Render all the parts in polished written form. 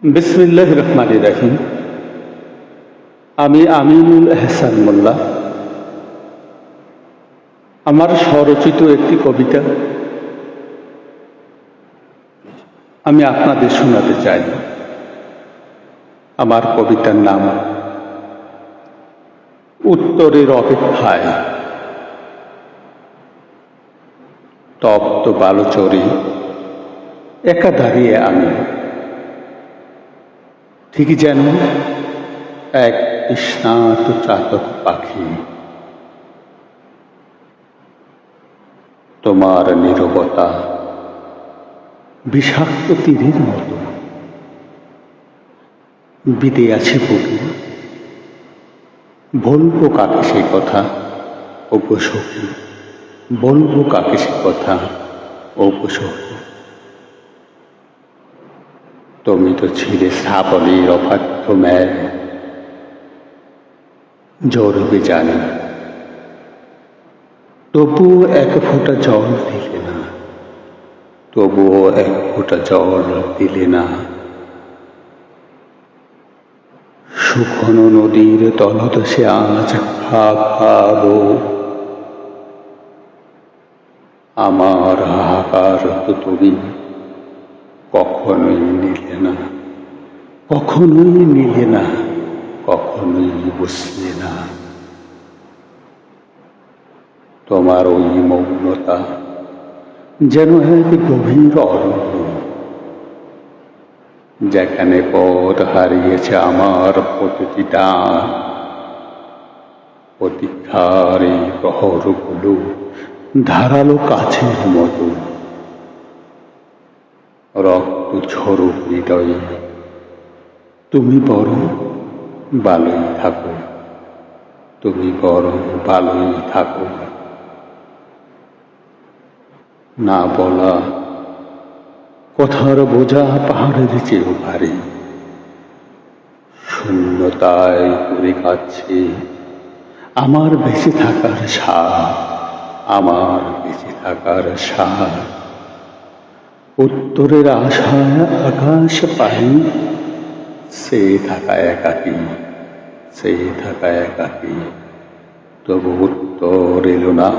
বিসমিল্লাহির রহমানির রহিম। আমি আমিনুল এহসান মোল্লা। আমার স্বরচিত একটি কবিতা আমি আপনাদের শোনাতে চাই। আমার কবিতার নাম উত্তরের অপেক্ষায়। তপ্ত বালুচরে একা দাঁড়িয়ে আমি, ঠিক যেন এক স্নাত চাতক পাখি। তোমার নীরবতা বিষাক্ত তীরের মতো বিদে আছে বুকে। বলবো কাকে সে কথা ও সখী, বলবো কাকে সে কথা ও সখী। তুমি তো ছিলে শ্রাবণের অবাধ্য মেঘ, জড়বে জানি, তবুও এক ফোঁটা জল দিলে না, তবুও এক ফোঁটা জল দিলে না। শুকনো নদীর তলদেশে আজ খা খাবো, আমার হাহাকার তো তুমি কখনোই নিলে না, কখনোই নিলে না, কখনোই বুঝলে না। তোমার ওই মৌনতা যেন এক গভীর অরণ্য, যেখানে পথ হারিয়েছে আমার প্রতিটি ডান। প্রতীক্ষার এই প্রহরগুলো ধারালো কাছের মতো, রক্ত ঝরুক হৃদয়ে। তুমি বরং ভালোই থাকো, তুমি বরং ভালোই থাকো। না বলা কথার বোঝা পাহাড়ের চেয়েও ভারী, শূন্যতায় ঘুরে কাচ্ছে আমার বেঁচে থাকার স্বাদ, আমার বেঁচে থাকার স্বাদ। উত্তরের আশায় আকাশ পাই, সে থাকা একাকী, সে থাকা একাকী। তবু উত্তর এলো না,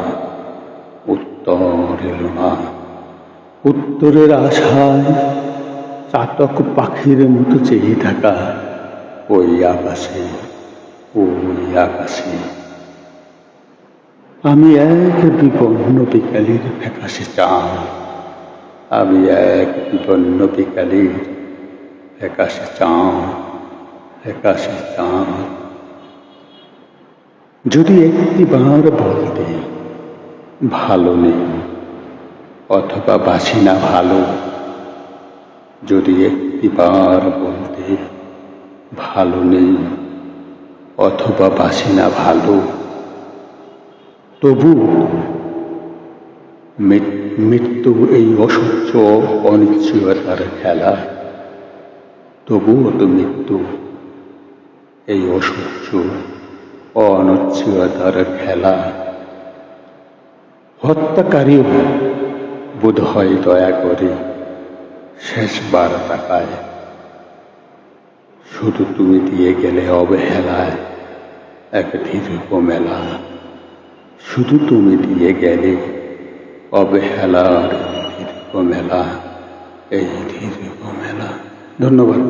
উত্তর এলো না। উত্তরের আশায় চাতক পাখির মতো চেয়ে থাকা ওই আকাশে, ওই আকাশে। আমি এক বিপন্ন বিকালের ফ্যাকাশে চাঁদ, আমি এক বিপন্ন বিকালের ফ্যাকাশে চাঁদ, ফ্যাকাশে চাঁদ। যদি একটিবার বলতে ভালো নেই অথবা বাসি না ভালো, যদি একটিবার বলতে ভালো নেই অথবা বাসি না ভালো, তবু মৃত্যু এই অসহ্য অনিশ্চয়তার খেলা, তবুও তো মৃত্যু এই অসহ্য অনিশ্চয়তার খেলা। হত্যাকারীও বোধ হয় দয়া করে শেষবার তাকায়, শুধু তুমি দিয়ে গেলে অবহেলায় এক দীর্ঘ মেলা, শুধু তুমি দিয়ে গেলে অবহেলার দীর্ঘ মেলা, এই দীর্ঘ মেলা। ধন্যবাদ।